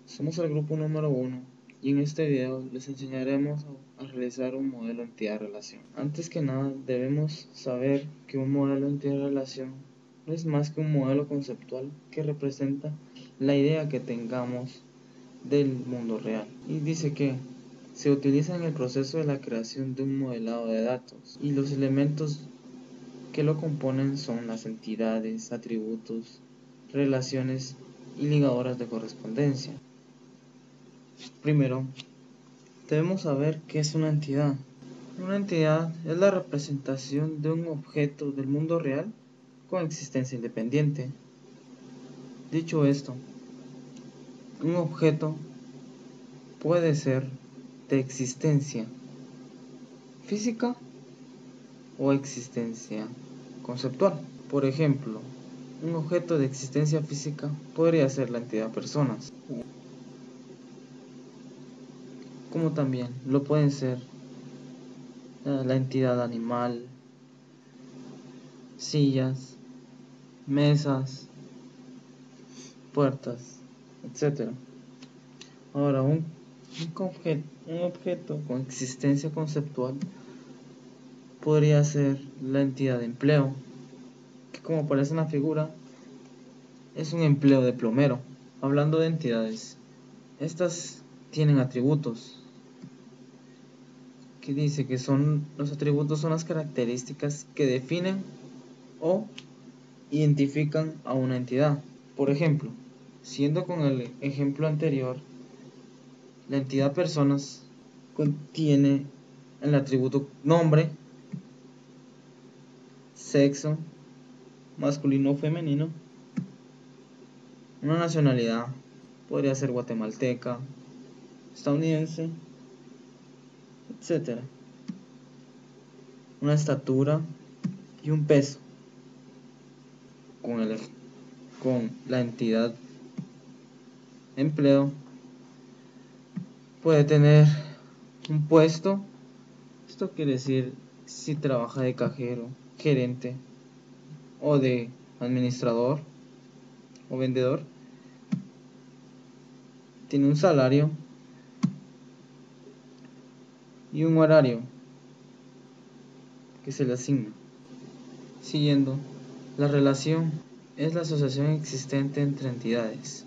Somos el grupo número 1 y en este video les enseñaremos a realizar un modelo entidad-relación. Antes que nada debemos saber que un modelo entidad-relación no es más que un modelo conceptual que representa la idea que tengamos del mundo real. Y dice que se utiliza en el proceso de la creación de un modelado de datos y los elementos que lo componen son las entidades, atributos, relaciones y ligadoras de correspondencia. Primero, debemos saber qué es una entidad. Una entidad es la representación de un objeto del mundo real con existencia independiente. Dicho esto, un objeto puede ser de existencia física o existencia conceptual. Por ejemplo, un objeto de existencia física podría ser la entidad personas, como también lo pueden ser la entidad animal, sillas, mesas, puertas, etc. Ahora, un objeto con existencia conceptual podría ser la entidad de empleo, que como aparece en la figura, es un empleo de plomero. Hablando de entidades, estas tienen atributos, que dice que los atributos son las características que definen o identifican a una entidad. Por ejemplo, siendo con el ejemplo anterior, la entidad personas contiene el atributo nombre, sexo, masculino o femenino, una nacionalidad, podría ser guatemalteca, estadounidense, etc. Una estatura y un peso. Con la entidad empleo puede tener un puesto. Esto quiere decir si trabaja de cajero, gerente o de administrador o vendedor. Tiene un salario y un horario que se le asigna. Siguiendo, la relación es la asociación existente entre entidades.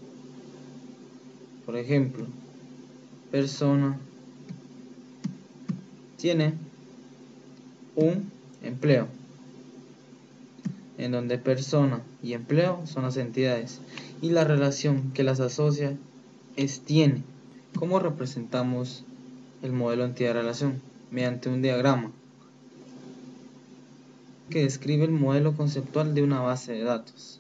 Por ejemplo, persona tiene un empleo, en donde persona y empleo son las entidades y la relación que las asocia es tiene. ¿Cómo representamos el modelo entidad-relación? Mediante un diagrama que describe el modelo conceptual de una base de datos.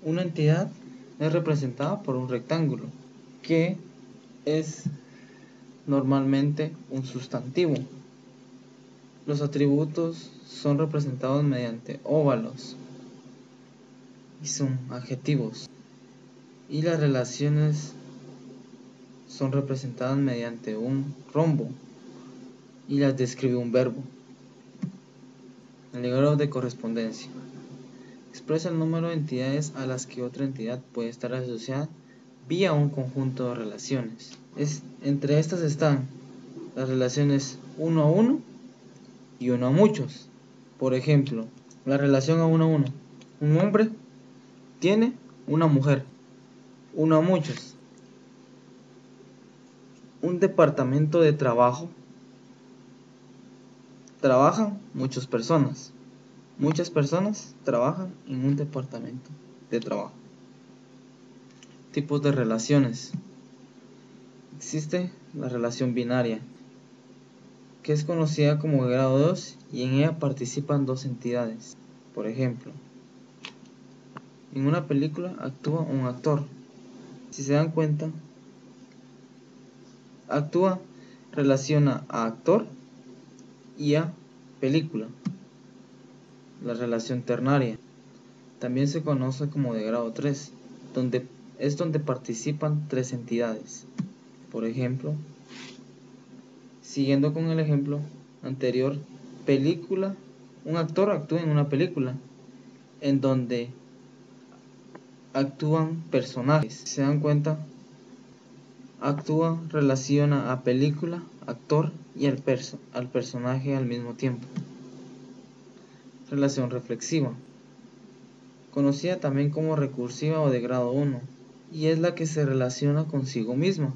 Una entidad es representada por un rectángulo, que es normalmente un sustantivo. Los atributos son representados mediante óvalos y son adjetivos. Y las relaciones son representadas mediante un rombo y las describe un verbo. El ligador de correspondencia expresa el número de entidades a las que otra entidad puede estar asociada vía un conjunto de relaciones. Entre estas están las relaciones uno a uno y uno a muchos. Por ejemplo, la relación a uno. Un hombre tiene una mujer. Uno a muchos. Un departamento de trabajo. Trabajan muchas personas. Muchas personas trabajan en un departamento de trabajo. Tipos de relaciones. Existe la relación binaria, que es conocida como grado 2 y en ella participan dos entidades. Por ejemplo, en una película actúa un actor. Si se dan cuenta, relaciona a actor y a película. La relación ternaria también se conoce como de grado 3, donde participan tres entidades. Por ejemplo, siguiendo con el ejemplo anterior, un actor actúa en una película en donde actúan personajes. Si se dan cuenta, actúa, relaciona a película, actor y al personaje al mismo tiempo. Relación reflexiva, conocida también como recursiva o de grado 1, y es la que se relaciona consigo misma,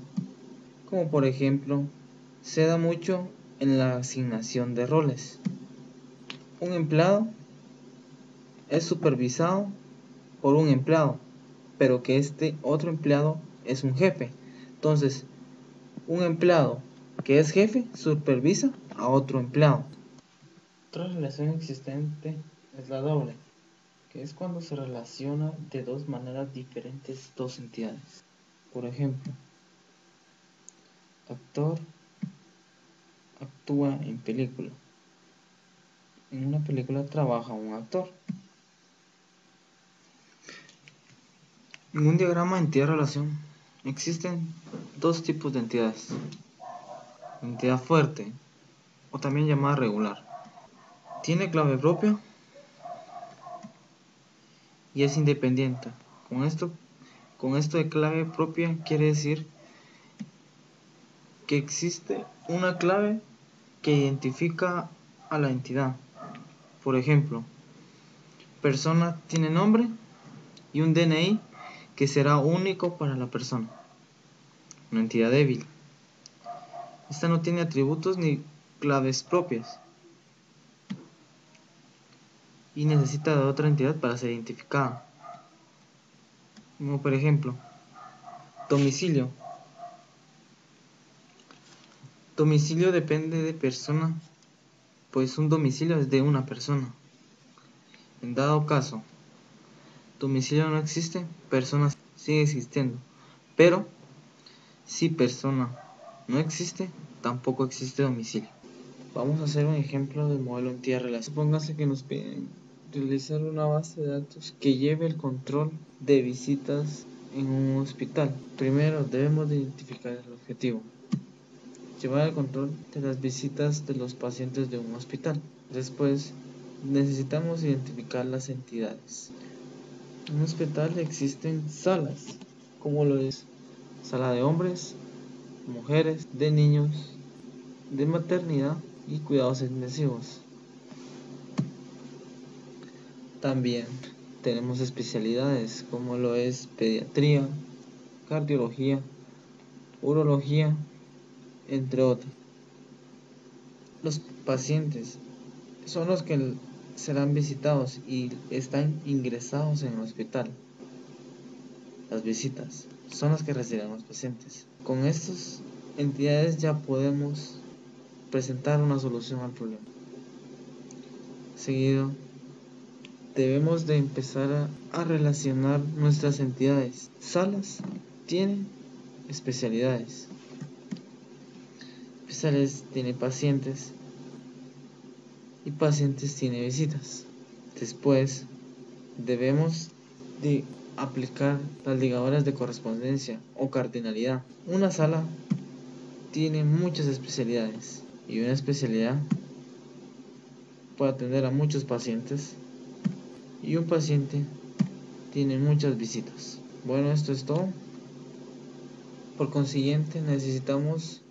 como por ejemplo, se da mucho en la asignación de roles. Un empleado es supervisado por un empleado, pero que este otro empleado es un jefe. Entonces, un empleado que es jefe supervisa a otro empleado. Otra relación existente es la doble, que es cuando se relaciona de dos maneras diferentes dos entidades. Por ejemplo, actor actúa en película. En una película trabaja un actor. En un diagrama de entidad-relación existen dos tipos de entidades. Entidad fuerte, o también llamada regular. Tiene clave propia y es independiente. Con esto de clave propia quiere decir que existe una clave que identifica a la entidad. Por ejemplo, persona tiene nombre y un DNI que será único para la persona. Una entidad débil. Esta no tiene atributos ni claves propias y necesita de otra entidad para ser identificada. Como por ejemplo, domicilio. Domicilio depende de persona, pues un domicilio es de una persona. En dado caso, domicilio no existe, persona sigue existiendo. Pero, si persona no existe, tampoco existe domicilio. Vamos a hacer un ejemplo del modelo entidad-relación. Supóngase que nos piden realizar una base de datos que lleve el control de visitas en un hospital. Primero debemos de identificar el objetivo. Llevar el control de las visitas de los pacientes de un hospital. Después, necesitamos identificar las entidades. En un hospital existen salas, como lo es sala de hombres, mujeres, de niños, de maternidad y cuidados intensivos. También tenemos especialidades como lo es pediatría, cardiología, urología, entre otros. Los pacientes son los que serán visitados y están ingresados en el hospital. Las visitas son las que recibirán los pacientes. Con estas entidades ya podemos presentar una solución al problema. Seguido, debemos de empezar a relacionar nuestras entidades. Salas tienen especialidades. Especialidades tienen pacientes y pacientes tienen visitas. Después, debemos de aplicar las ligaduras de correspondencia o cardinalidad. Una sala tiene muchas especialidades y una especialidad puede atender a muchos pacientes y un paciente tiene muchas visitas. Bueno, esto es todo. Por consiguiente, necesitamos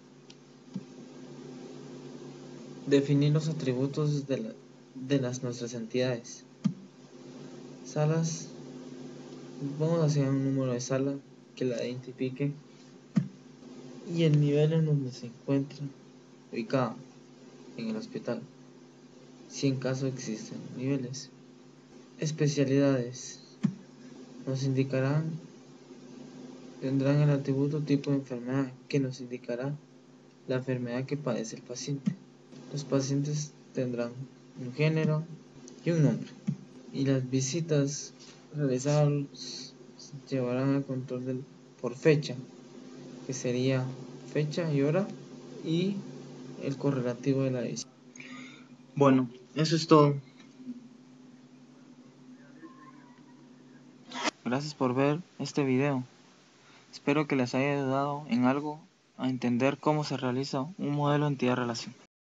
definir los atributos de nuestras entidades. Salas, vamos a hacer un número de sala que la identifique y el nivel en donde se encuentra ubicada en el hospital, si en caso existen niveles. Especialidades nos tendrán el atributo tipo de enfermedad que nos indicará la enfermedad que padece el paciente. Los pacientes tendrán un género y un nombre, y las visitas realizadas llevarán al control por fecha, que sería fecha y hora, y el correlativo de la visita. Bueno, eso es todo. Gracias por ver este video. Espero que les haya ayudado en algo a entender cómo se realiza un modelo entidad-relación.